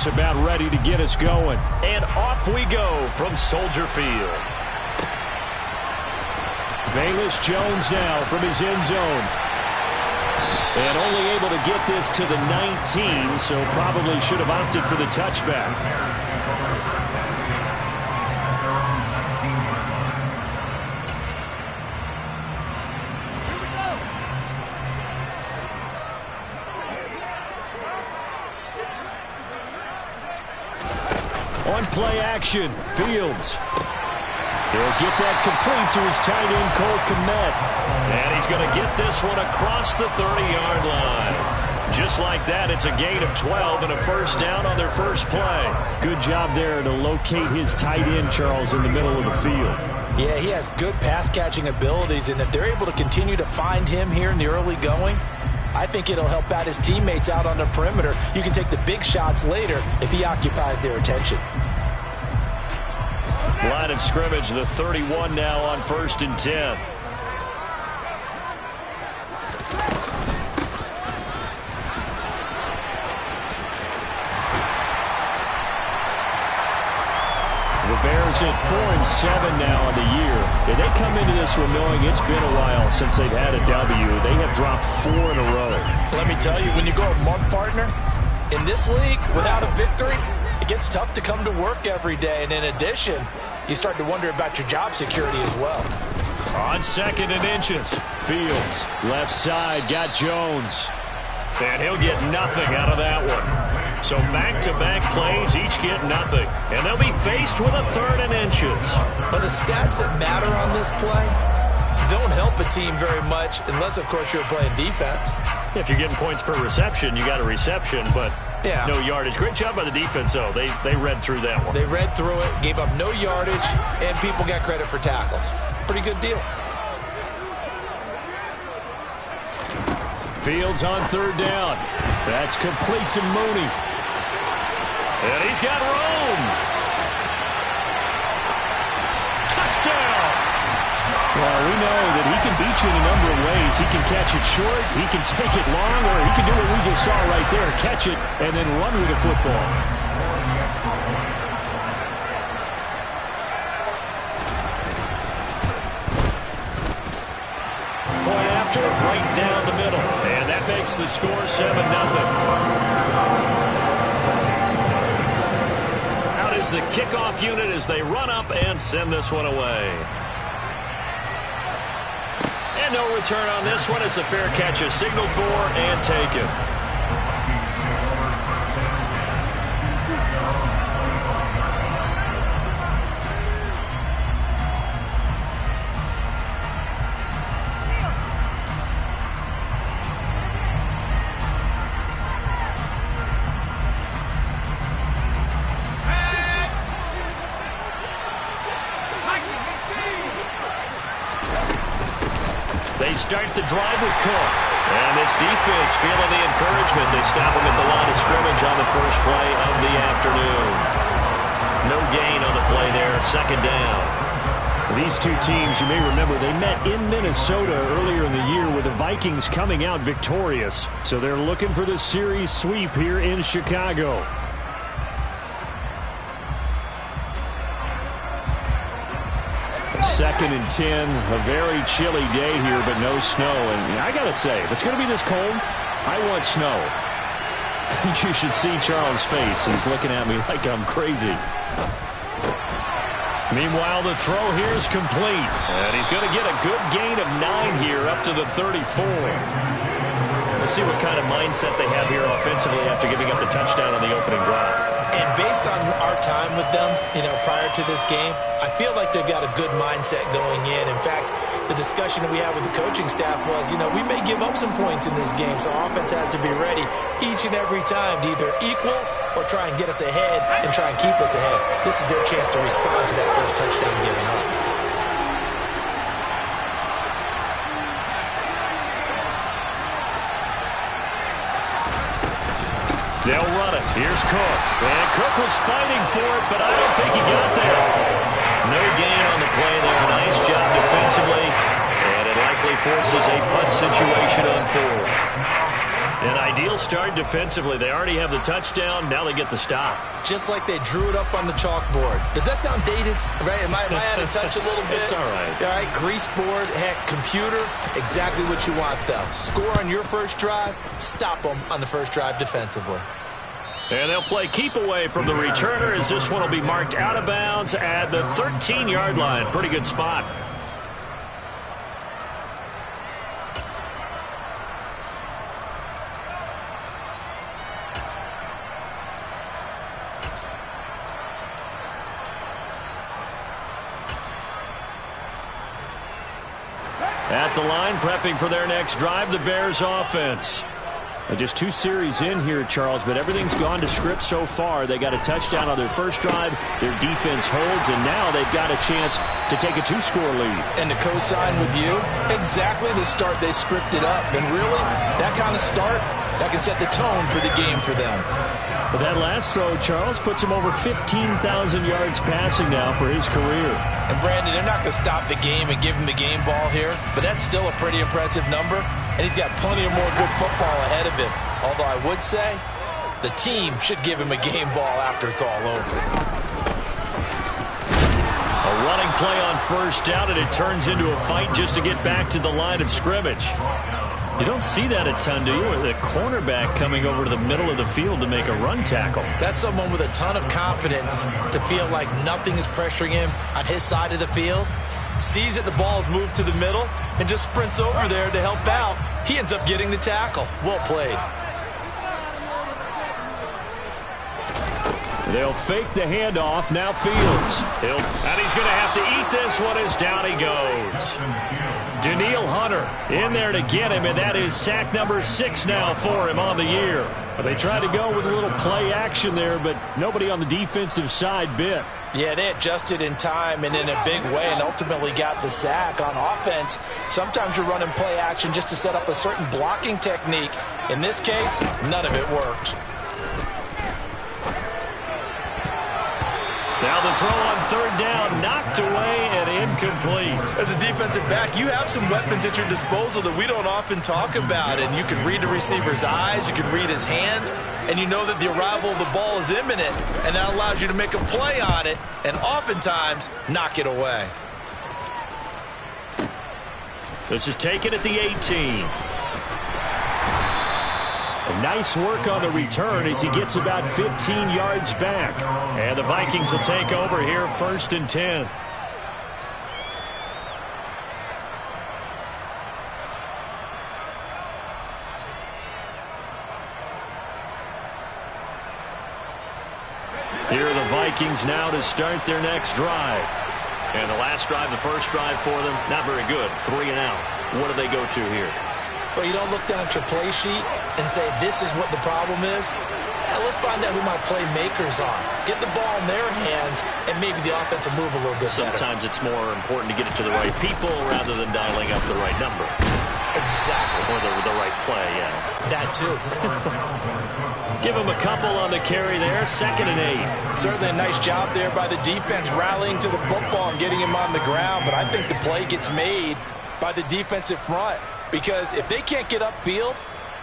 just about ready to get us going. And off we go from Soldier Field. Velus Jones now from his end zone. And only able to get this to the 19, so probably should have opted for the touchback. On play action, Fields. He'll get that complete to his tight end, Cole Kmet. And he's going to get this one across the 30-yard line. Just like that, it's a gain of 12 and a first down on their first play. Good job there to locate his tight end, Charles, in the middle of the field. Yeah, he has good pass-catching abilities, and if they're able to continue to find him here in the early going, I think it'll help out his teammates out on the perimeter. You can take the big shots later if he occupies their attention. Line of scrimmage, the 31 now on 1st and 10. The Bears at 4-7 now on the year. And they come into this one knowing it's been a while since they've had a W. They have dropped 4 in a row. Let me tell you, when you go a month partner, in this league, without a victory, it gets tough to come to work every day. And in addition, you start to wonder about your job security as well. On 2nd and inches, Fields, left side, got Jones. And he'll get nothing out of that one. So back-to-back plays, each get nothing. And they'll be faced with a 3rd and inches. But the stats that matter on this play don't help a team very much unless, of course, you're playing defense. If you're getting points per reception, you got a reception, but yeah, no yardage. Great job by the defense, though. They read through that one. They read through it, gave up no yardage, and people got credit for tackles. Pretty good deal. Fields on 3rd down. That's complete to Mooney. And he's got room. Touchdown. Well, we know that he can beat you in a number of ways. He can catch it short, he can take it long, or he can do what we just saw right there, catch it and then run with the football. Point after, right down the middle. And that makes the score 7-0. Out is the kickoff unit as they run up and send this one away. And no return on this one as the fair catch is signaled for and taken. They start the drive with Cook. And this defense feeling the encouragement. They stop him at the line of scrimmage on the first play of the afternoon. No gain on the play there, 2nd down. These two teams, you may remember, they met in Minnesota earlier in the year with the Vikings coming out victorious. So they're looking for the series sweep here in Chicago. Second and 10, a very chilly day here, but no snow. And I got to say, if it's going to be this cold, I want snow. You should see Charles' face. He's looking at me like I'm crazy. Meanwhile, the throw here is complete. And he's going to get a good gain of 9 here up to the 34. We'll see what kind of mindset they have here offensively after giving up the touchdown on the opening drive. And based on our time with them, prior to this game, I feel like they've got a good mindset going in. In fact, the discussion that we had with the coaching staff was, we may give up some points in this game, so offense has to be ready each and every time to either equal or try and get us ahead and try and keep us ahead. This is their chance to respond to that first touchdown given up. They'll run it. Here's Cook. And Cook was fighting for it, but I don't think he got there. No gain on the play there. Nice job defensively. And it likely forces a punt situation on 4th. An ideal They'll start defensively. They already have the touchdown. Now they get the stop. Just like they drew it up on the chalkboard. Does that sound dated? Right? Am I out of touch a little bit? It's all right. All right, grease board, heck, computer, exactly what you want, though. Score on your first drive, stop them on the first drive defensively. And they'll play keep away from the returner as this one will be marked out of bounds at the 13-yard line. Pretty good spot. At the line, prepping for their next drive, the Bears offense. Just 2 series in here, Charles, but everything's gone to script so far. They got a touchdown on their first drive. Their defense holds, and now they've got a chance to take a 2-score lead. And to co-sign with you, exactly the start they scripted up. And really, that kind of start, that can set the tone for the game for them. But that last throw, Charles, puts him over 15,000 yards passing now for his career. And, Brandon, they're not going to stop the game and give him the game ball here, but that's still a pretty impressive number, and he's got plenty of more good football ahead of him. Although I would say the team should give him a game ball after it's all over. A running play on first down, and it turns into a fight just to get back to the line of scrimmage. You don't see that a ton, do you? With a cornerback coming over to the middle of the field to make a run tackle. That's someone with a ton of confidence to feel like nothing is pressuring him on his side of the field. Sees that the ball is moved to the middle and just sprints over there to help out. He ends up getting the tackle. Well played. They'll fake the handoff. Now Fields. And he's going to have to eat this one as down he goes. Daniil Hunter in there to get him, and that is sack number 6 now for him on the year. They tried to go with a little play action there, but nobody on the defensive side bit. Yeah, they adjusted in time and in a big way and ultimately got the sack. On offense, sometimes you're running play action just to set up a certain blocking technique. In this case, none of it worked. Now the throw on third down, knocked away and incomplete. As a defensive back, you have some weapons at your disposal that we don't often talk about. And you can read the receiver's eyes, you can read his hands, and you know that the arrival of the ball is imminent. And that allows you to make a play on it and oftentimes knock it away. This is taken at the 18. Nice work on the return as he gets about 15 yards back. And the Vikings will take over here, 1st and 10. Here are the Vikings now to start their next drive. And the last drive, the first drive for them, not very good. 3 and out. What do they go to here? Well, you don't look down at your play sheet and say, this is what the problem is. Let's find out who my playmakers are. Get the ball in their hands, and maybe the offense will move a little bit better. Sometimes it's more important to get it to the right people rather than dialing up the right number. Exactly. Or the right play, yeah. That too. Give him a couple on the carry there, 2nd and 8. Certainly a nice job there by the defense rallying to the football and getting him on the ground, but I think the play gets made by the defensive front. Because if they can't get upfield,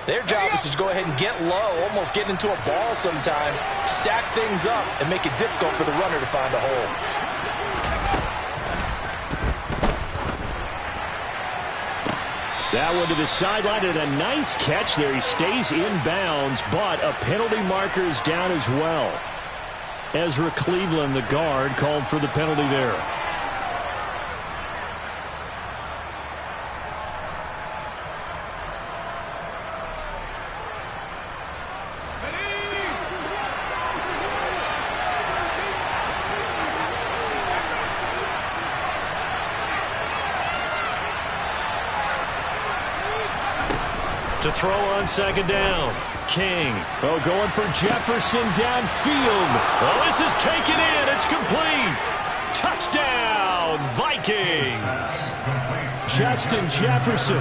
their job is to go ahead and get low, almost get into a ball sometimes, stack things up, and make it difficult for the runner to find a hole. That one to the sideline, and a nice catch there. He stays in bounds, but a penalty marker is down as well. Ezra Cleveland, the guard, called for the penalty there. To throw on 2nd down. King. Oh, going for Jefferson downfield. Oh, this is taken in. It's complete. Touchdown, Vikings. Justin Jefferson,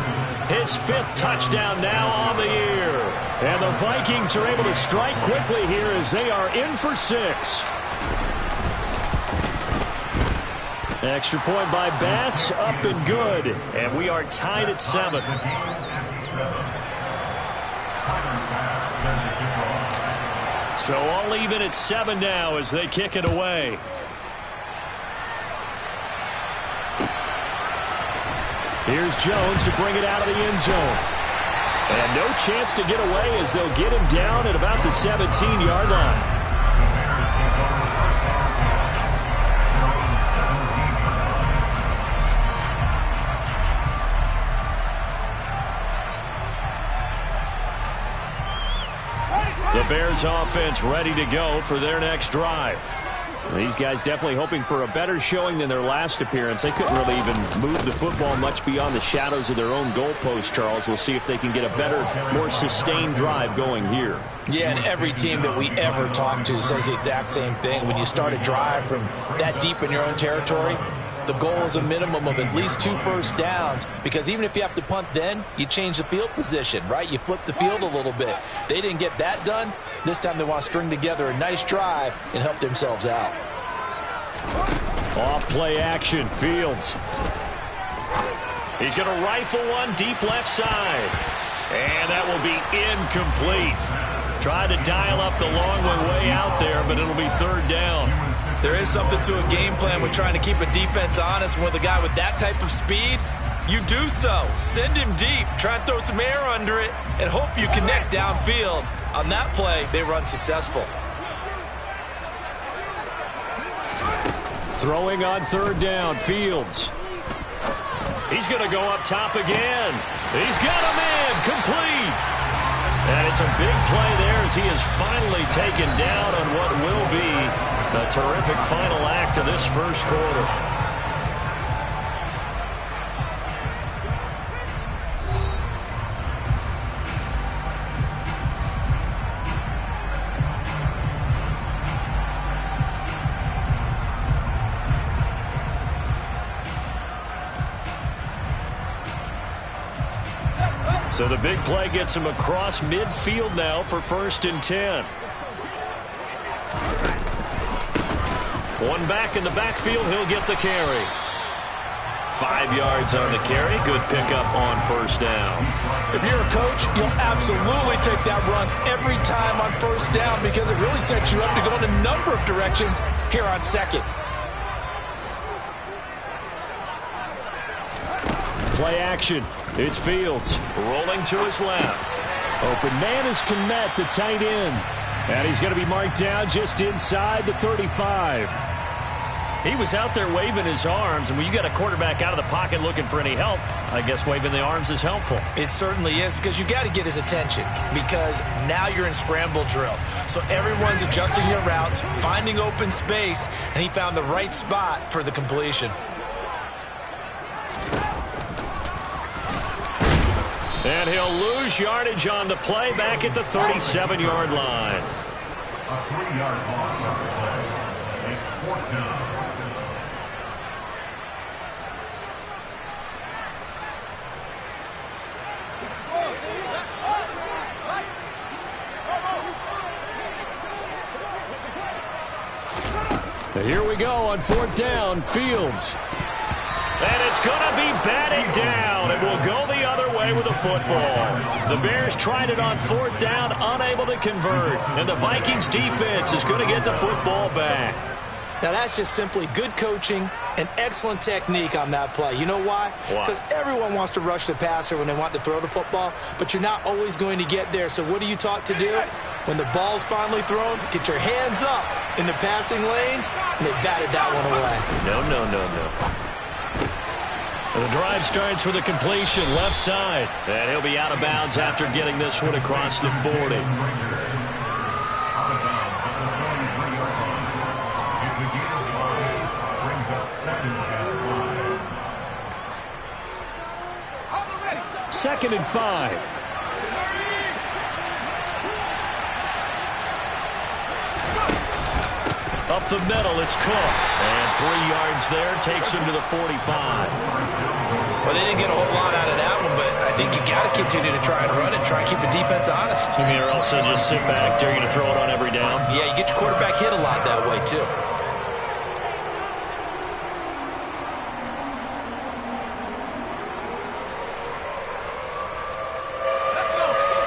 his 5th touchdown now on the year. And the Vikings are able to strike quickly here as they are in for 6. Extra point by Bass, up and good. And we are tied at 7. So all even at 7 now as they kick it away. Here's Jones to bring it out of the end zone. And no chance to get away as they'll get him down at about the 17-yard line. The Bears offense ready to go for their next drive. These guys definitely hoping for a better showing than their last appearance. They couldn't really even move the football much beyond the shadows of their own goalpost, Charles. We'll see if they can get a better, more sustained drive going here. Yeah, and every team that we ever talk to says the exact same thing. When you start a drive from that deep in your own territory, the goal is a minimum of at least 2 first downs, because even if you have to punt then, you change the field position, right? You flip the field a little bit. They didn't get that done. This time they want to string together a nice drive and help themselves out. Off play action, Fields. He's going to rifle one deep left side. And that will be incomplete. Tried to dial up the long one way out there, but it'll be 3rd down. There is something to a game plan with trying to keep a defense honest. With a guy with that type of speed, you do so. Send him deep. Try and throw some air under it and hope you connect downfield. On that play, they were unsuccessful. Throwing on 3rd down, Fields. He's going to go up top again. He's got him in, complete. And it's a big play there as he is finally taken down on what will be a terrific final act of this first quarter. So the big play gets him across midfield now for 1st and 10. One back in the backfield, he'll get the carry. 5 yards on the carry. Good pickup on 1st down. If you're a coach, you'll absolutely take that run every time on 1st down because it really sets you up to go in a number of directions here on 2nd. Play action. It's Fields rolling to his left. Open man is Kmet, the tight end. And he's going to be marked down just inside the 35. He was out there waving his arms, and when you got a quarterback out of the pocket looking for any help, I guess waving the arms is helpful. It certainly is, because you got to get his attention, because now you're in scramble drill. So everyone's adjusting their routes, finding open space, and he found the right spot for the completion. And he'll lose yardage on the play back at the 37-yard line. A 3-yard loss on the play. It's 4th down. Here we go on 4th down, Fields. And it's going to be batted down. It will go the other way with the football. The Bears tried it on 4th down, unable to convert. And the Vikings defense is going to get the football back. Now, that's just simply good coaching and excellent technique on that play. You know why? Because everyone wants to rush the passer when they want to throw the football, but you're not always going to get there. So what are you taught to do? When the ball's finally thrown, get your hands up in the passing lanes, and they batted that one away. No. The drive starts with a completion left side. And he'll be out of bounds after getting this one across the 40. Second and 5. Up the middle, it's Cook. And 3 yards there takes him to the 45. Well, they didn't get a whole lot out of that one, but I think you got to continue to try and run and try and keep the defense honest. You mean or else they'll just sit back, dare you to throw it on every down? Yeah, you get your quarterback hit a lot that way, too.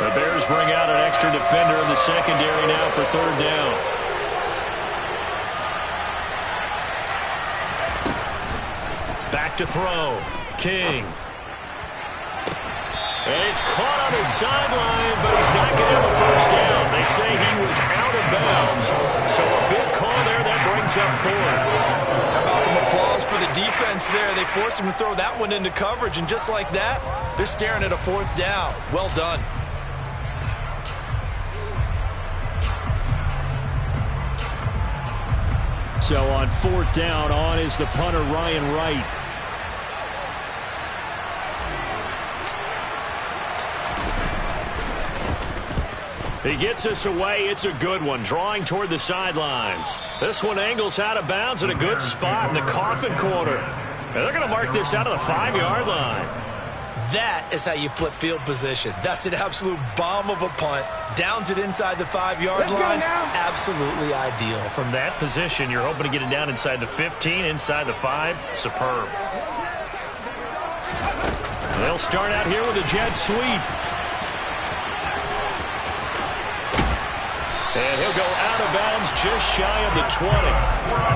The Bears bring out an extra defender in the secondary now for third down. Back to throw. King. And he's caught on his sideline, but he's not going to have a first down. They say he was out of bounds. So a big call there that brings up fourth. How about some applause for the defense there? They forced him to throw that one into coverage, and just like that, they're staring at a fourth down. Well done. So on fourth down, on is the punter, Ryan Wright. He gets us away. It's a good one, drawing toward the sidelines. This one angles out of bounds in a good spot in the coffin corner. And they're going to mark this out of the 5-yard line. That is how you flip field position. That's an absolute bomb of a punt. Downs it inside the 5-yard line. Absolutely ideal. From that position, you're hoping to get it down inside the 15, inside the 5. Superb. They'll start out here with a jet sweep. And he'll go out of bounds just shy of the 20.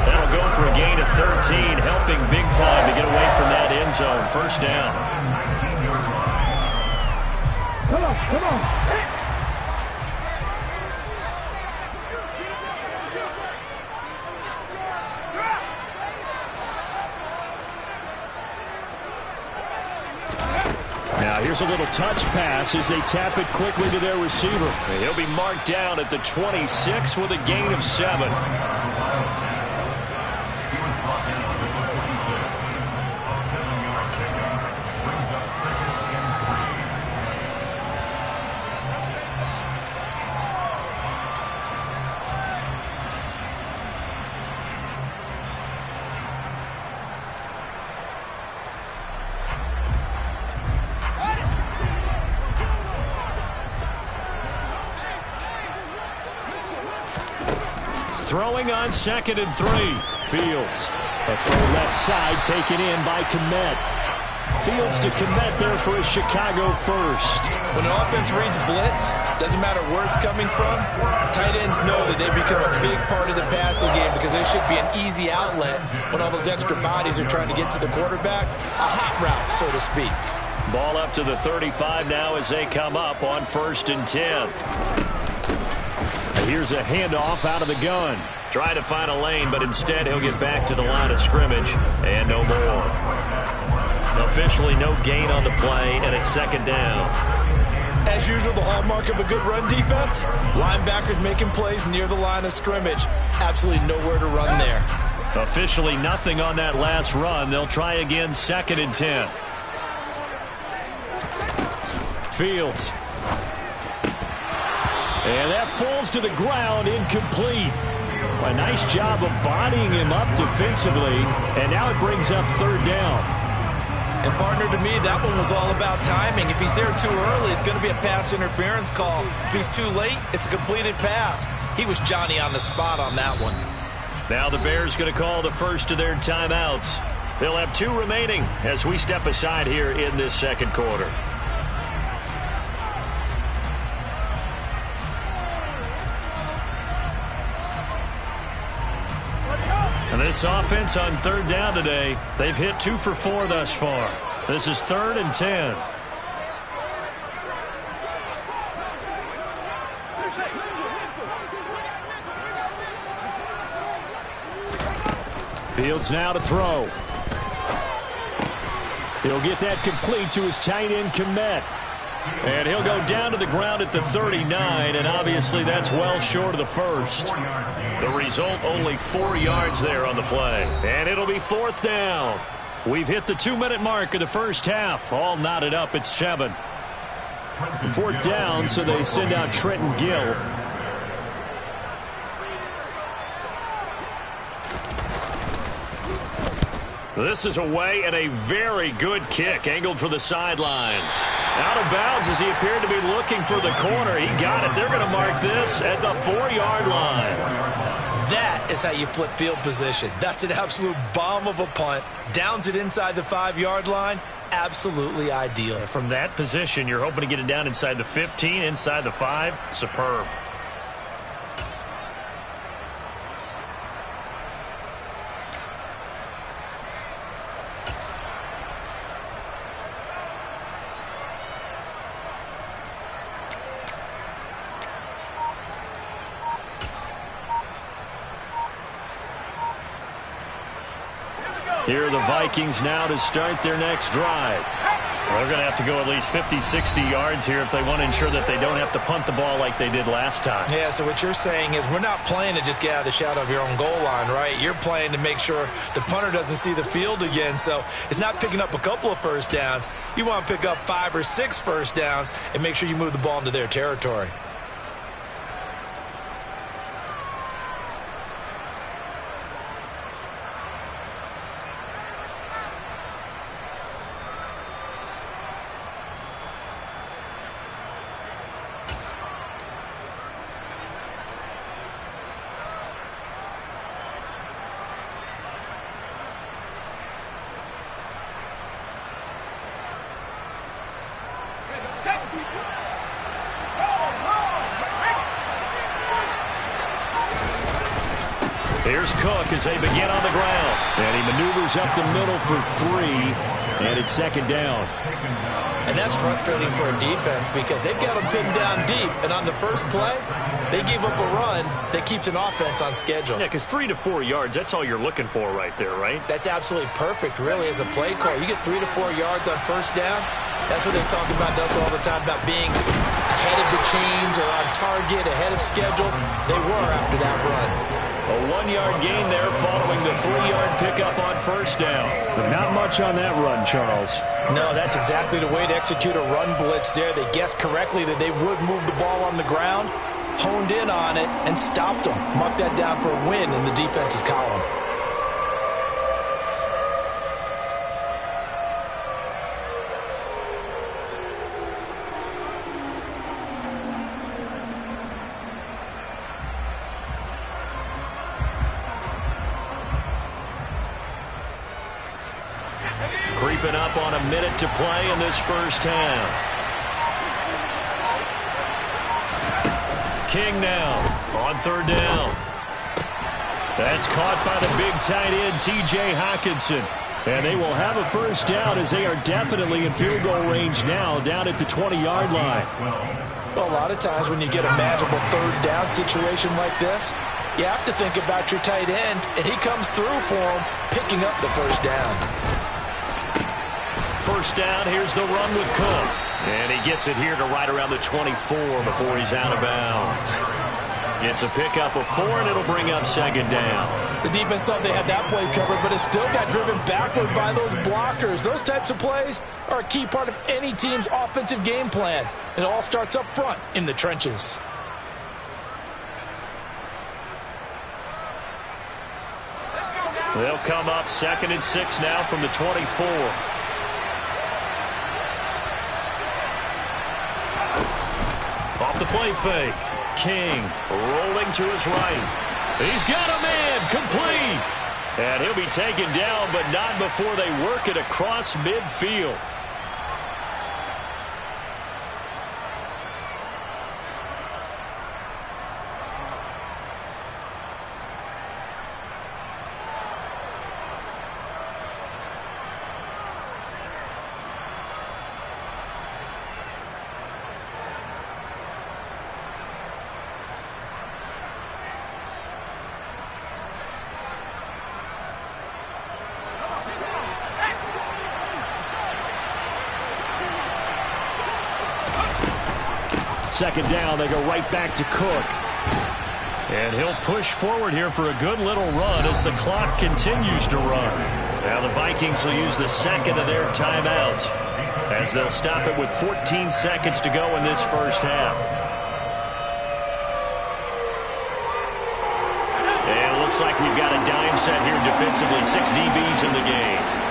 That'll go for a gain of 13, helping big time to get away from that end zone. First down. Come on, come on. Now here's a little touch pass as they tap it quickly to their receiver. And he'll be marked down at the 26 with a gain of 7. Throwing on 2nd and 3. Fields. A throw left side taken in by Kmet. Fields to Kmet there for a Chicago first. When an offense reads blitz, doesn't matter where it's coming from, tight ends know that they become a big part of the passing game because there should be an easy outlet when all those extra bodies are trying to get to the quarterback. A hot route, so to speak. Ball up to the 35 now as they come up on 1st and 10. Here's a handoff out of the gun. Try to find a lane, but instead he'll get back to the line of scrimmage. And no more. Officially no gain on the play, and it's 2nd down. As usual, the hallmark of a good run defense, linebackers making plays near the line of scrimmage. Absolutely nowhere to run there. Officially nothing on that last run. They'll try again, 2nd and 10. Fields. And that falls to the ground, incomplete. A nice job of bodying him up defensively, and now it brings up 3rd down. And partner, to me, that one was all about timing. If he's there too early, it's going to be a pass interference call. If he's too late, it's a completed pass. He was Johnny on the spot on that one. Now the Bears going to call the first of their timeouts. They'll have 2 remaining as we step aside here in this 2nd quarter. And this offense on 3rd down today, they've hit 2 for 4 thus far. This is 3rd and 10. Fields now to throw. He'll get that complete to his tight end, Kmet. And he'll go down to the ground at the 39, and obviously that's well short of the first. The result, only 4 yards there on the play. And it'll be 4th down. We've hit the 2-minute mark of the first half. All knotted up at 7. 4th down, so they send out Trenton Gill. This is away, and a very good kick angled for the sidelines. Out of bounds as he appeared to be looking for the corner. He got it. They're going to mark this at the 4-yard line. That is how you flip field position. That's an absolute bomb of a punt. Downs it inside the 5-yard line. absolutely ideal. From that position, you're hoping to get it down inside the 15, inside the 5. Superb. Here are the Vikings now to start their next drive. They're going to have to go at least 50, 60 yards here if they want to ensure that they don't have to punt the ball like they did last time. Yeah, so what you're saying is we're not playing to just get out of the shadow of your own goal line, right? You're playing to make sure the punter doesn't see the field again. So it's not picking up a couple of first downs. You want to pick up 5 or 6 first downs and make sure you move the ball into their territory. Here's Cook as they begin on the ground. And he maneuvers up the middle for 3. And it's second down. And that's frustrating for a defense because they've got them pinned down deep. And on the first play, they gave up a run that keeps an offense on schedule. Yeah, because 3 to 4 yards, that's all you're looking for right there, right? That's absolutely perfect, really, as a play call. You get 3 to 4 yards on first down. That's what they talk about us all the time, about being ahead of the chains or on target, ahead of schedule. They were after that run. A 1-yard gain there following the 3-yard pickup on first down. But not much on that run, Charles. No, that's exactly the way to execute a run blitz there. They guessed correctly that they would move the ball on the ground, honed in on it, and stopped them. Marked that down for a win in the defense's column. Creeping up on a minute to play in this first half. King now on third down. That's caught by the big tight end, T.J. Hockenson. And they will have a first down as they are definitely in field goal range now, down at the 20-yard line. Well, a lot of times when you get a manageable third down situation like this, you have to think about your tight end, and he comes through for him, picking up the first down. First down, here's the run with Cook. And he gets it here to right around the 24 before he's out of bounds. Gets a pickup of 4, and it'll bring up second down. The defense thought they had that play covered, but it still got driven backward by those blockers. Those types of plays are a key part of any team's offensive game plan. It all starts up front in the trenches. They'll come up 2nd and 6 now from the 24. Off the play fake. King rolling to his right. He's got a man complete. And he'll be taken down, but not before they work it across midfield. Second down, they go right back to Cook. And he'll push forward here for a good little run as the clock continues to run. Now the Vikings will use the second of their timeouts as they'll stop it with 14 seconds to go in this first half. And it looks like we've got a dime set here defensively. 6 DBs in the game.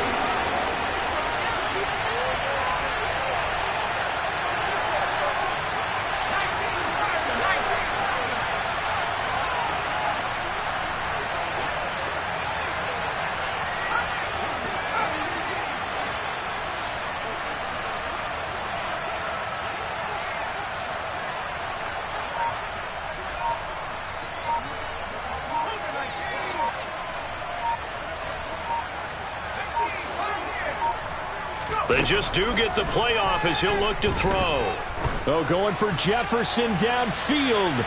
They just do get the playoff as he'll look to throw. Oh, going for Jefferson downfield.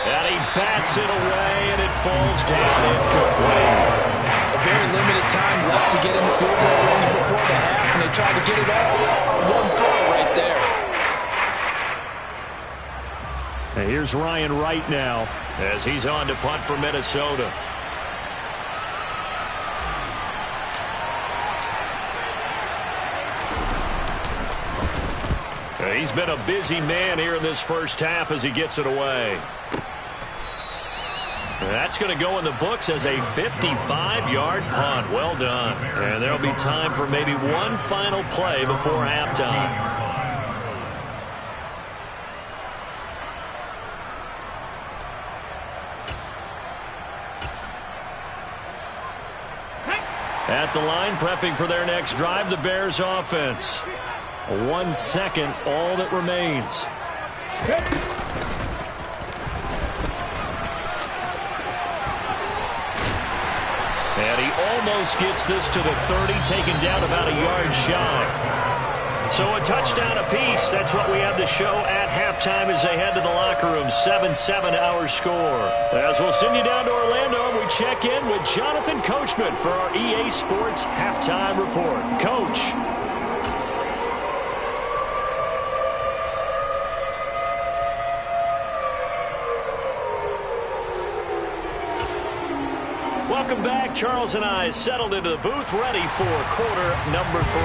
And he bats it away, and it falls down incomplete. A very limited time left to get in the field goal range before the half, and they tried to get it all on one throw right there. And here's Ryan Wright now as he's on to punt for Minnesota. He's been a busy man here in this first half as he gets it away. That's going to go in the books as a 55-yard punt. Well done. And there'll be time for maybe one final play before halftime. At the line, prepping for their next drive, the Bears offense. 1 second, all that remains. And he almost gets this to the 30, taken down about a yard shy. So a touchdown apiece. That's what we have to show at halftime as they head to the locker room. 7-7 our score. As we'll send you down to Orlando, we check in with Jonathan Coachman for our EA Sports Halftime Report. Coach. Welcome back. Charles and I settled into the booth, ready for quarter number 3.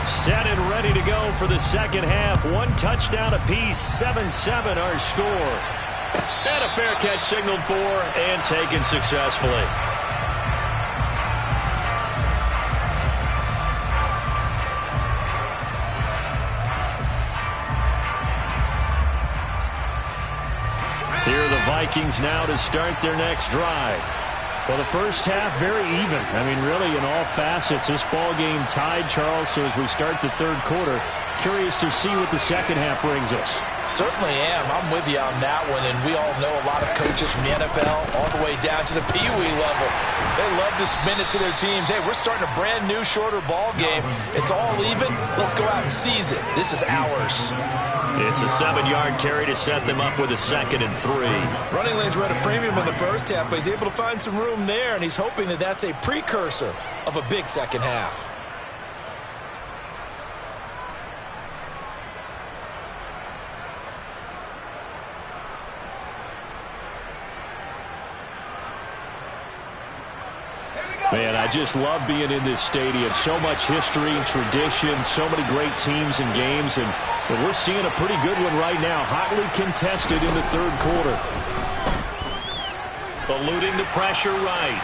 Set and ready to go for the second half. 1 touchdown apiece, 7-7 our score. And a fair catch signaled for and taken successfully. Here are the Vikings now to start their next drive. Well, the first half, very even. I mean, really, in all facets, this ball game tied, Charles. So as we start the third quarter, curious to see what the second half brings us. Certainly am. I'm with you on that one, and we all know a lot of coaches from the NFL all the way down to the Pee Wee level. They love to spin it to their teams. Hey, we're starting a brand new, shorter ball game. It's all even. Let's go out and seize it. This is ours. It's a 7-yard carry to set them up with a 2nd and 3. Running lanes were at a premium in the first half, but he's able to find some room there, and he's hoping that that's a precursor of a big second half. Man, I just love being in this stadium. So much history and tradition, so many great teams and games, and we're seeing a pretty good one right now, hotly contested in the third quarter. Eluding the pressure right.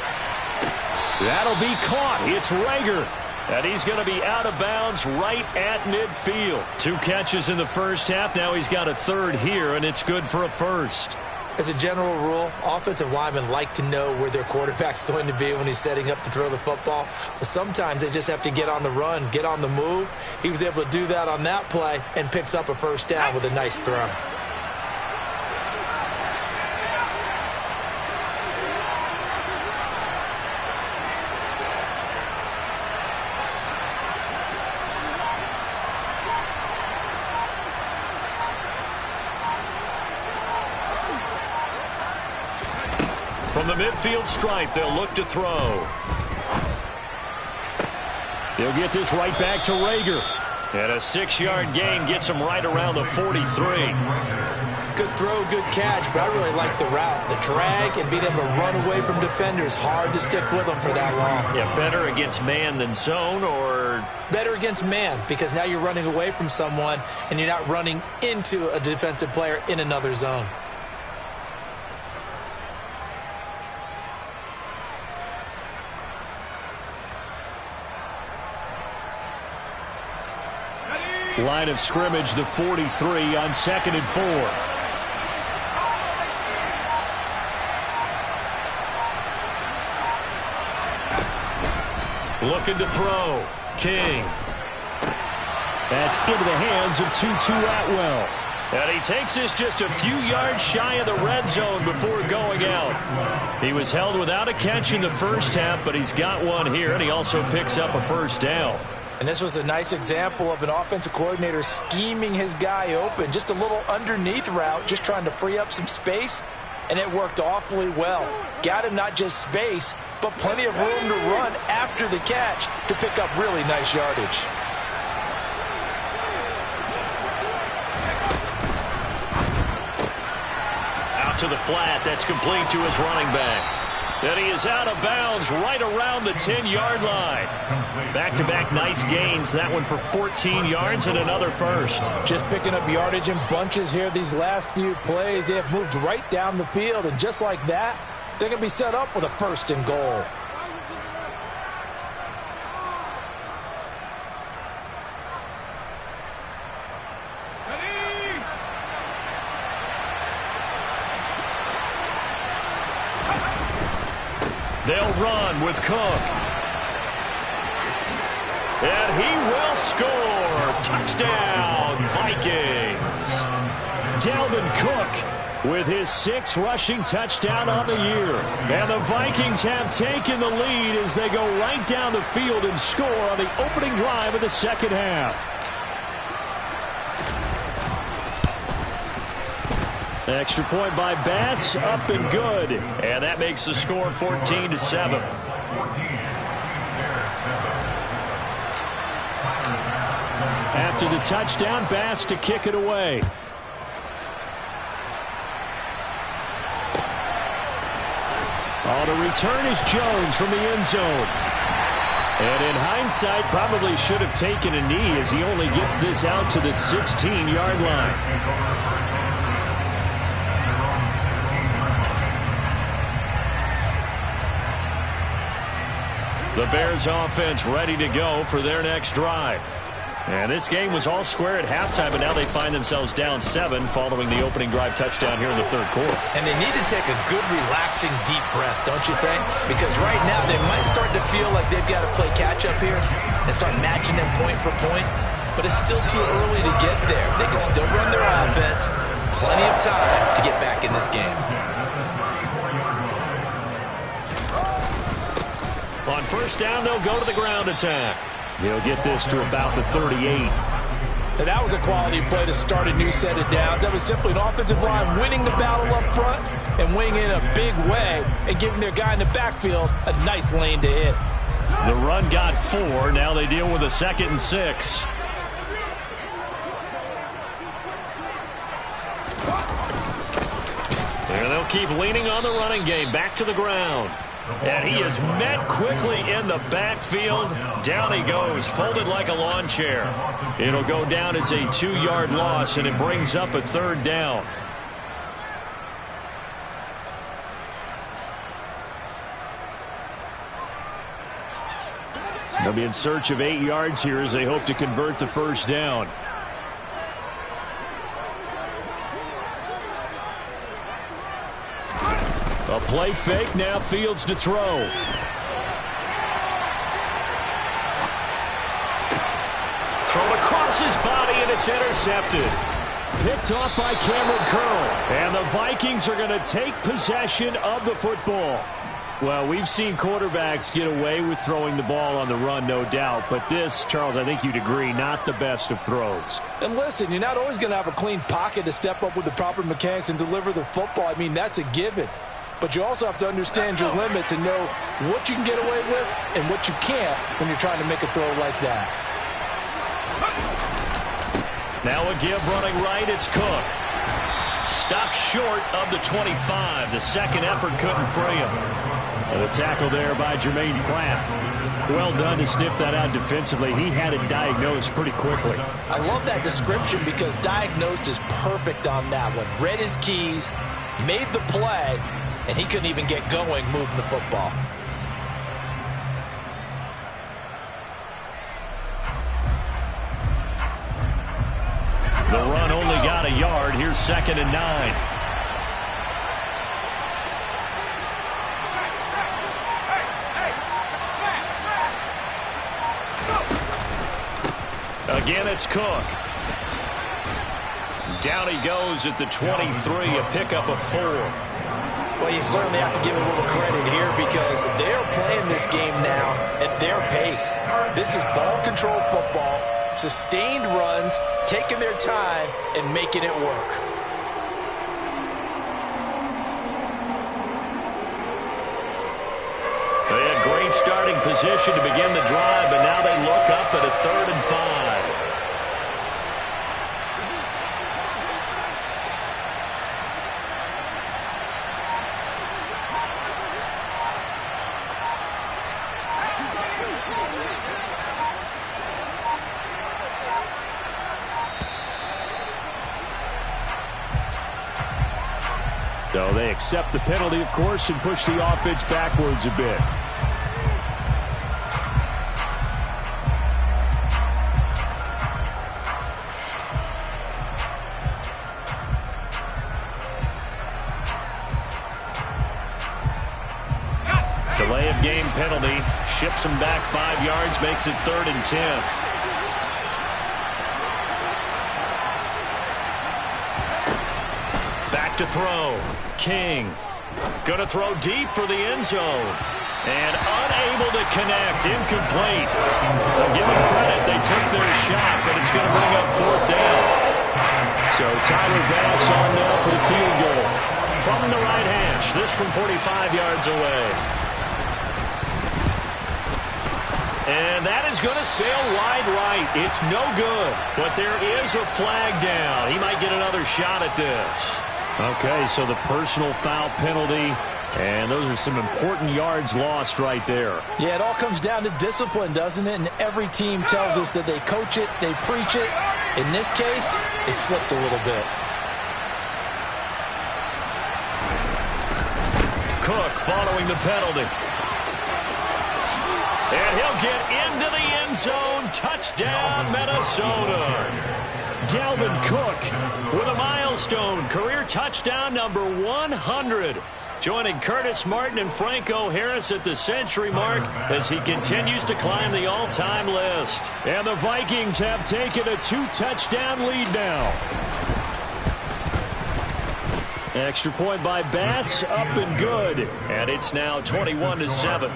That'll be caught. It's Rager. And he's going to be out of bounds right at midfield. 2 catches in the first half. Now he's got a 3rd here, and it's good for a 1st. As a general rule, offensive linemen like to know where their quarterback's going to be when he's setting up to throw the football. But sometimes they just have to get on the run, get on the move. He was able to do that on that play and picks up a 1st down with a nice throw. From the midfield stripe, they'll look to throw. He'll get this right back to Rager. And a 6-yard gain gets him right around the 43. Good throw, good catch, but I really like the route. The drag and being able to run away from defenders, hard to stick with them for that long. Yeah, better against man than zone, or? Better against man, because now you're running away from someone and you're not running into a defensive player in another zone. Line of scrimmage, the 43 on 2nd and 4. Looking to throw. King. That's into the hands of Tutu Atwell. And he takes this just a few yards shy of the red zone before going out. He was held without a catch in the first half, but he's got one here, and he also picks up a first down. And this was a nice example of an offensive coordinator scheming his guy open. Just a little underneath route, just trying to free up some space, and it worked awfully well. Got him not just space, but plenty of room to run after the catch to pick up really nice yardage. To the flat, that's complete to his running back. And he is out of bounds right around the 10-yard line. Back-to-back nice gains. That one for 14 yards and another first. Just picking up yardage in bunches here these last few plays. They have moved right down the field, and just like that, they're going to be set up with a first and goal. They'll run with Cook. And he will score. Touchdown, Vikings. Dalvin Cook with his 6th rushing touchdown on the year. And the Vikings have taken the lead as they go right down the field and score on the opening drive of the second half. Extra point by Bass, up and good. And that makes the score 14-7. After the touchdown, Bass to kick it away. On the return is Jones from the end zone. And in hindsight, probably should have taken a knee as he only gets this out to the 16-yard line. The Bears offense ready to go for their next drive. And this game was all square at halftime, but now they find themselves down 7 following the opening drive touchdown here in the third quarter. And they need to take a good, relaxing, deep breath, don't you think? Because right now they might start to feel like they've got to play catch-up here and start matching them point for point. But it's still too early to get there. They can still run their offense. Plenty of time to get back in this game. On first down, they'll go to the ground attack. He'll get this to about the 38. And that was a quality play to start a new set of downs. That was simply an offensive line winning the battle up front and winning in a big way and giving their guy in the backfield a nice lane to hit. The run got 4. Now they deal with a 2nd and 6. And they'll keep leaning on the running game. Back to the ground. And he is met quickly in the backfield. Down he goes, folded like a lawn chair. It'll go down as a 2-yard loss, and it brings up a 3rd down. They'll be in search of 8 yards here as they hope to convert the first down. A play fake, now Fields to throw. Thrown across his body, and it's intercepted. Picked off by Cameron Curl. And the Vikings are going to take possession of the football. Well, we've seen quarterbacks get away with throwing the ball on the run, no doubt. But this, Charles, I think you'd agree, not the best of throws. And listen, you're not always going to have a clean pocket to step up with the proper mechanics and deliver the football. I mean, that's a given. But you also have to understand your limits and know what you can get away with and what you can't when you're trying to make a throw like that. Now a give running right, it's Cook. Stopped short of the 25. The second effort couldn't free him. And a tackle there by Jermaine Pratt. Well done to sniff that out defensively. He had it diagnosed pretty quickly. I love that description because diagnosed is perfect on that one. Read his keys, made the play, and he couldn't even get going moving the football. The run only got a yard. Here's 2nd and 9. Again, it's Cook. Down he goes at the 23, a pickup of 4. Well, you certainly have to give a little credit here because they're playing this game now at their pace. This is ball control football, sustained runs, taking their time and making it work. They had great starting position to begin the drive, but now they look up at a 3rd and 5. So they accept the penalty, of course, and push the offense backwards a bit. Delay of game penalty. Ships him back 5 yards, makes it 3rd and 10. Back to throw. King. Going to throw deep for the end zone. And unable to connect. Incomplete. I'll give them credit. They took their shot, but it's going to bring up 4th down. So Tyler Bass on now for the field goal. From the right hash. This from 45 yards away. And that is going to sail wide right. It's no good. But there is a flag down. He might get another shot at this. Okay, so the personal foul penalty, and those are some important yards lost right there. Yeah, it all comes down to discipline, doesn't it? And every team tells us that they coach it, they preach it. In this case, it slipped a little bit. Cook following the penalty. And he'll get into the end zone. Touchdown, Minnesota. Dalvin Cook with a milestone career touchdown number 100. Joining Curtis Martin and Franco Harris at the century mark as he continues to climb the all-time list. And the Vikings have taken a 2-touchdown lead now. Extra point by Bass, up and good. And it's now 21-7.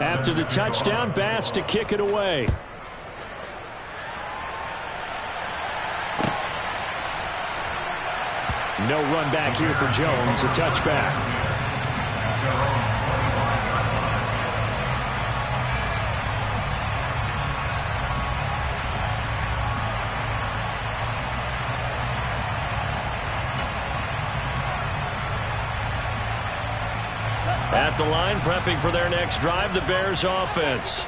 After the touchdown, Bass to kick it away. No run back here for Jones, a touchback. At the line, prepping for their next drive, the Bears offense.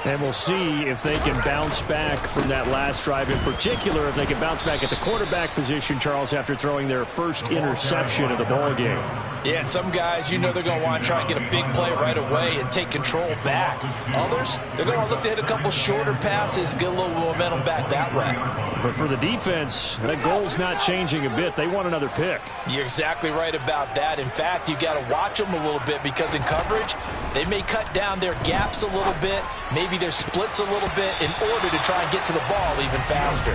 And we'll see if they can bounce back from that last drive, in particular, if they can bounce back at the quarterback position, Charles, after throwing their first interception of the ballgame. Yeah, and some guys, you know they're going to want to try and get a big play right away and take control back. Others, they're going to look to hit a couple shorter passes, get a little momentum back that way. But for the defense, that goal's not changing a bit. They want another pick. You're exactly right about that. In fact, you got to watch them a little bit because in coverage, they may cut down their gaps a little bit, maybe their splits a little bit in order to try and get to the ball even faster.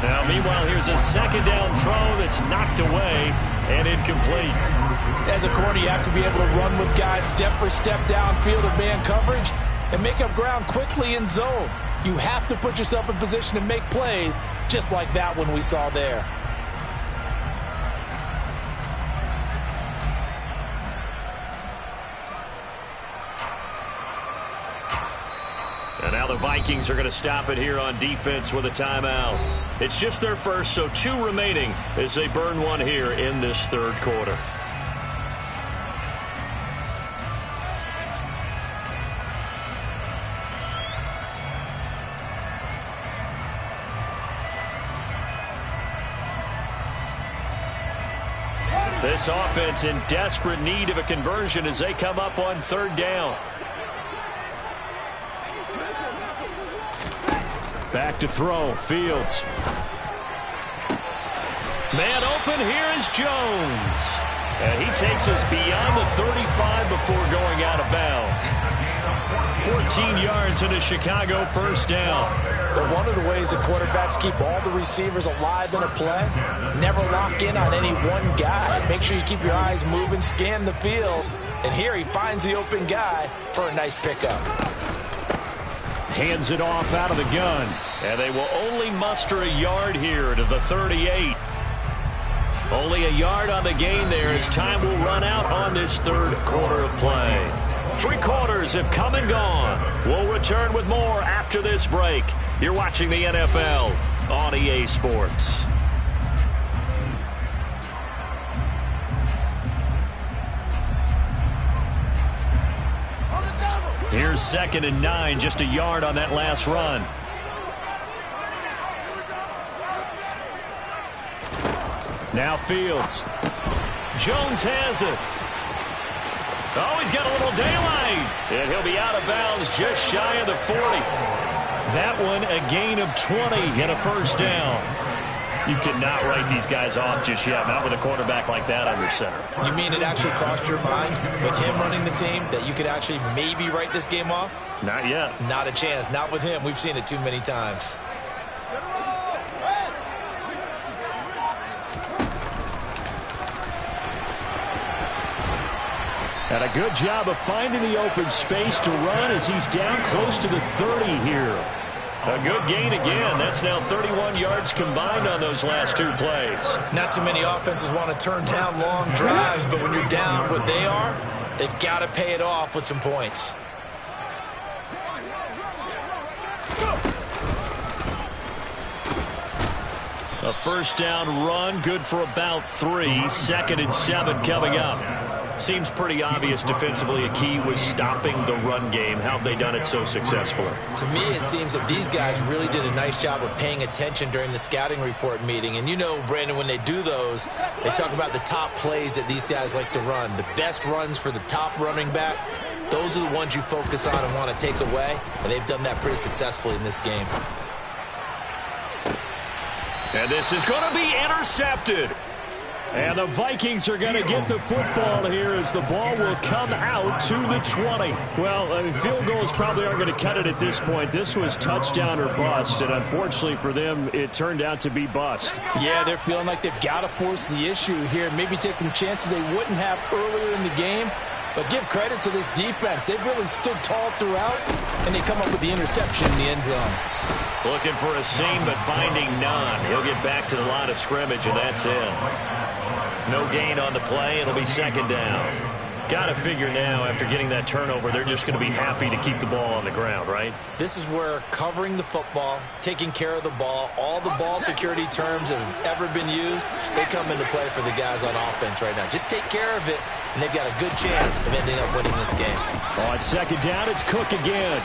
Now, meanwhile, here's a second down throw that's knocked away and incomplete. As a corner, you have to be able to run with guys step for step downfield of man coverage and make up ground quickly in zone. You have to put yourself in position to make plays just like that one we saw there. And now the Vikings are going to stop it here on defense with a timeout. It's just their first, so 2 remaining as they burn one here in this third quarter. This offense in desperate need of a conversion as they come up on third down. Back to throw, Fields. Man open, here is Jones. And he takes us beyond the 35 before going out of bounds. 14 yards in a Chicago first down. But one of the ways that quarterbacks keep all the receivers alive in a play, never lock in on any one guy. Make sure you keep your eyes moving, scan the field. And here he finds the open guy for a nice pickup. Hands it off out of the gun. And they will only muster a yard here to the 38. Only a yard on the gain there as time will run out on this third quarter of play. 3 quarters have come and gone. We'll return with more after this break. You're watching the NFL on EA Sports. Here's 2nd and 9, just a yard on that last run. Now Fields. Jones has it. Oh, he's got a little daylight. And he'll be out of bounds just shy of the 40. That one a gain of 20 and a first down. You cannot write these guys off just yet, not with a quarterback like that under center. You mean it actually crossed your mind with him running the team that you could actually maybe write this game off? Not yet. Not a chance. Not with him. We've seen it too many times. And a good job of finding the open space to run as he's down close to the 30 here. A good gain again. That's now 31 yards combined on those last 2 plays. Not too many offenses want to turn down long drives, but when you're down what they are, they've got to pay it off with some points. A first down run, good for about 3. 2nd and 7 coming up. Seems pretty obvious defensively a key was stopping the run game. How have they done it so successfully? To me, it seems that these guys really did a nice job of paying attention during the scouting report meeting. And you know, Brandon, when they do those, they talk about the top plays that these guys like to run. The best runs for the top running back, those are the ones you focus on and want to take away. And they've done that pretty successfully in this game. And this is going to be intercepted. And the Vikings are going to get the football here as the ball will come out to the 20. Well, I mean, field goals probably aren't going to cut it at this point. This was touchdown or bust, and unfortunately for them, it turned out to be bust. Yeah, they're feeling like they've got to force the issue here, maybe take some chances they wouldn't have earlier in the game. But give credit to this defense. They've really stood tall throughout, and they come up with the interception in the end zone. Looking for a seam, but finding none. He'll get back to the line of scrimmage, and that's it. No gain on the play. It'll be 2nd down. Got to figure now, after getting that turnover, they're just going to be happy to keep the ball on the ground, right? This is where covering the football, taking care of the ball, all the ball security terms that have ever been used, they come into play for the guys on offense right now. Just take care of it, and they've got a good chance of ending up winning this game. On 2nd down, it's Cook again.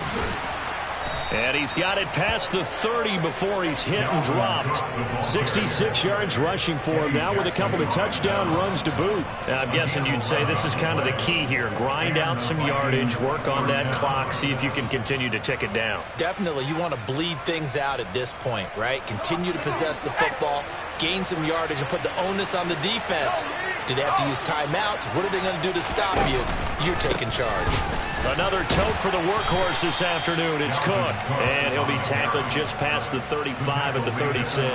And he's got it past the 30 before he's hit and dropped. 66 yards rushing for him now with a couple of touchdown runs to boot. I'm guessing you'd say this is kind of the key here. Grind out some yardage, work on that clock, see if you can continue to tick it down. Definitely, you want to bleed things out at this point, right? Continue to possess the football, gain some yardage, and put the onus on the defense. Do they have to use timeouts? What are they going to do to stop you? You're taking charge. Another tote for the workhorse this afternoon. It's Cook. And he'll be tackled just past the 35 at the 36.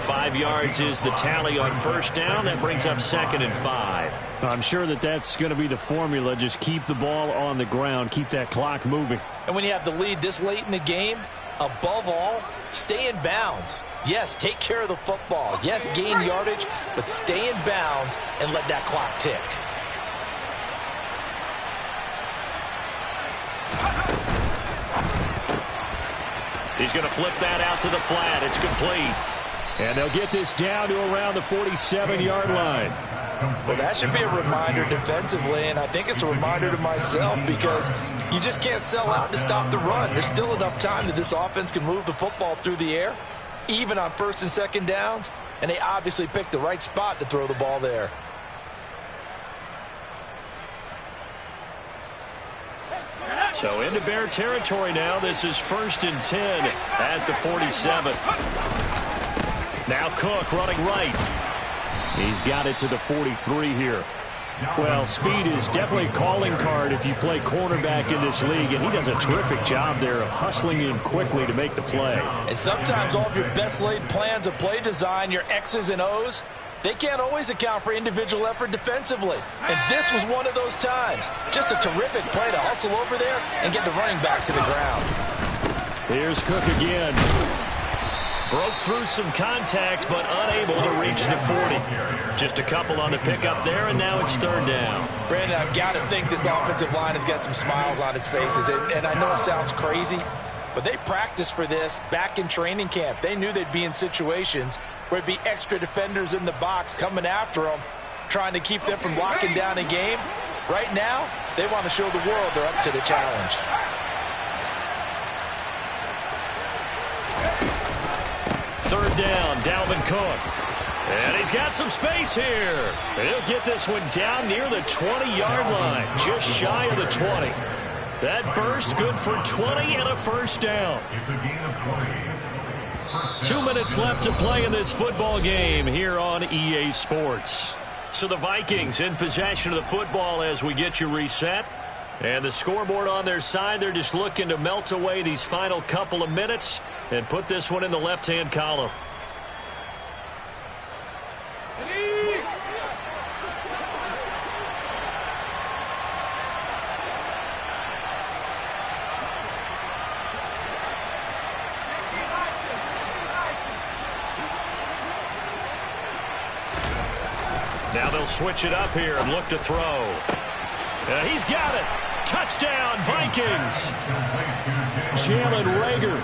5 yards is the tally on first down. That brings up 2nd and 5. I'm sure that's going to be the formula. Just keep the ball on the ground. Keep that clock moving. And when you have the lead this late in the game, above all, stay in bounds. Yes, take care of the football. Yes, gain yardage, but stay in bounds and let that clock tick. He's going to flip that out to the flat. It's complete. And they'll get this down to around the 47-yard line. Well, that should be a reminder defensively, and I think it's a reminder to myself because you just can't sell out to stop the run. There's still enough time that this offense can move the football through the air, even on 1st and 2nd downs, and they obviously picked the right spot to throw the ball there. So into Bear territory now. This is 1st and 10 at the 47. Now Cook running right. He's got it to the 43 here. Well, speed is definitely a calling card if you play cornerback in this league, and he does a terrific job there of hustling in quickly to make the play. And sometimes all of your best laid plans of play design, your X's and O's, they can't always account for individual effort defensively. And this was one of those times. Just a terrific play to hustle over there and get the running back to the ground. Here's Cook again. Broke through some contact, but unable to reach the 40. Just a couple on the pickup there, and now it's third down. Brandon, I've got to think this offensive line has got some smiles on its faces. And I know it sounds crazy, but they practiced for this back in training camp. They knew they'd be in situations where it'd be extra defenders in the box coming after them, trying to keep them from locking down a game. Right now, they want to show the world they're up to the challenge. Third down, Dalvin Cook. And he's got some space here. He'll get this one down near the 20-yard line, just shy of the 20. That burst good for 20 and a first down. It's a gain of 20. 2 minutes left to play in this football game here on EA Sports. So the Vikings in possession of the football as we get you reset. And the scoreboard on their side, they're just looking to melt away these final couple of minutes and put this one in the left-hand column. Now they'll switch it up here and look to throw. He's got it. Touchdown, Vikings. Jalen Reagor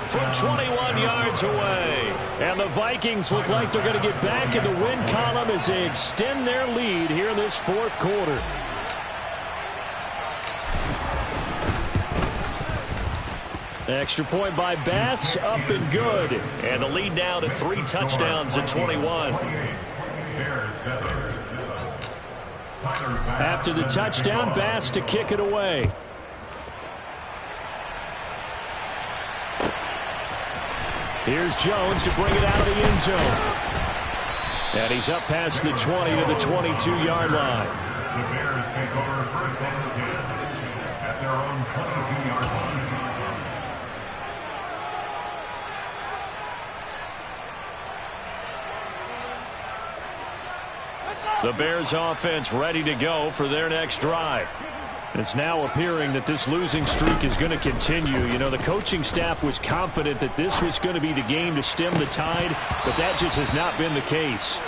from 21 yards away. And the Vikings look like they're going to get back in the win column as they extend their lead here in this fourth quarter. Extra point by Bass, up and good. And the lead now to 3 touchdowns at 21. After the touchdown, Bass to kick it away. Here's Jones to bring it out of the end zone. And he's up past the 20 to the 22-yard line. The Bears take over first and 10 at their own 22-yard line. The Bears offense ready to go for their next drive. It's now appearing that this losing streak is going to continue. You know, the coaching staff was confident that this was going to be the game to stem the tide, but that just has not been the case.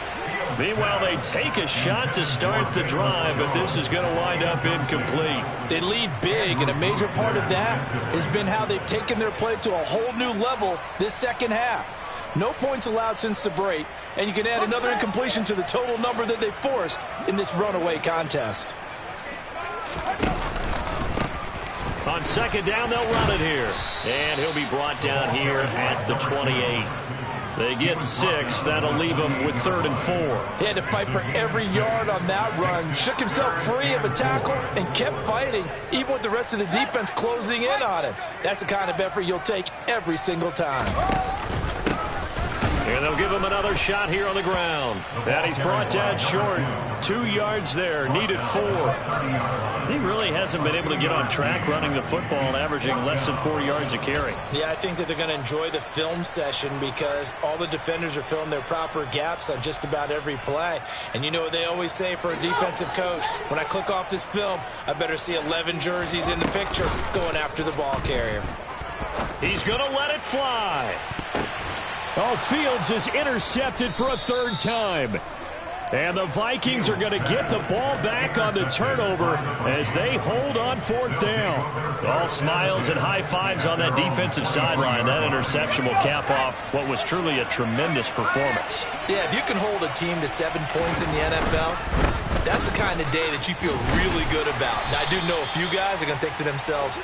Meanwhile, they take a shot to start the drive, but this is going to wind up incomplete. They lead big, and a major part of that has been how they've taken their play to a whole new level this second half. No points allowed since the break, and you can add another incompletion to the total number that they forced in this runaway contest. On second down, they'll run it here. And he'll be brought down here at the 28. They get 6. That'll leave them with 3rd and 4. He had to fight for every yard on that run. Shook himself free of a tackle and kept fighting, even with the rest of the defense closing in on him. That's the kind of effort you'll take every single time. And they'll give him another shot here on the ground. And he's brought down short. 2 yards there, needed 4. He really hasn't been able to get on track running the football, averaging less than 4 yards a carry. Yeah, I think that they're going to enjoy the film session because all the defenders are filling their proper gaps on just about every play. And you know what they always say for a defensive coach? When I click off this film, I better see 11 jerseys in the picture going after the ball carrier. He's going to let it fly. Oh, Fields is intercepted for a 3rd time. And the Vikings are going to get the ball back on the turnover as they hold on 4th down. All smiles and high fives on that defensive sideline. That interception will cap off what was truly a tremendous performance. Yeah, if you can hold a team to 7 points in the NFL, that's the kind of day that you feel really good about. Now, I do know a few guys are going to think to themselves,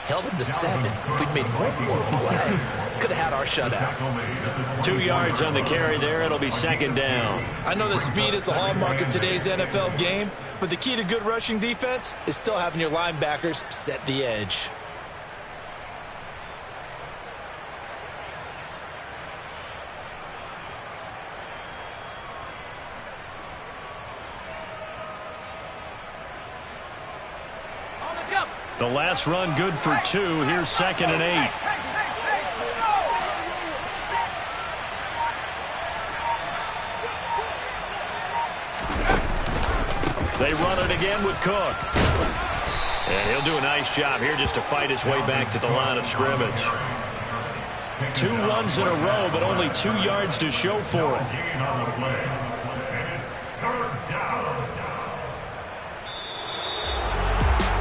held him to 7. If we'd made one more play, could have had our shutout. 2 yards on the carry there. It'll be 2nd down. I know that speed is the hallmark of today's NFL game, but the key to good rushing defense is still having your linebackers set the edge. The last run good for 2. Here's 2nd and 8. They run it again with Cook. And he'll do a nice job here just to fight his way back to the line of scrimmage. 2 runs in a row, but only 2 yards to show for it.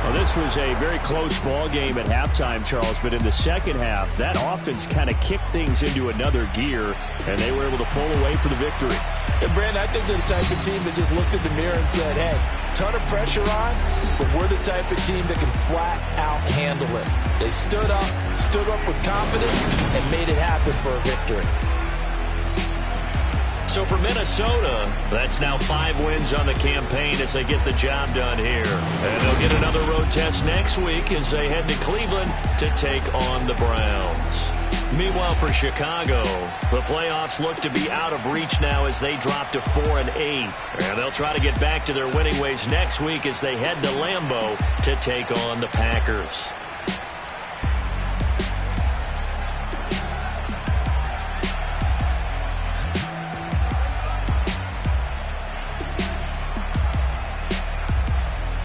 Well, this was a very close ball game at halftime, Charles, but in the second half, that offense kind of kicked things into another gear, and they were able to pull away for the victory. And, Brandon, I think they're the type of team that just looked in the mirror and said, hey, ton of pressure on, but we're the type of team that can flat out handle it. They stood up with confidence, and made it happen for a victory. So for Minnesota, that's now 5 wins on the campaign as they get the job done here. And they'll get another road test next week as they head to Cleveland to take on the Browns. Meanwhile, for Chicago, the playoffs look to be out of reach now as they drop to 4 and 8. And they'll try to get back to their winning ways next week as they head to Lambeau to take on the Packers.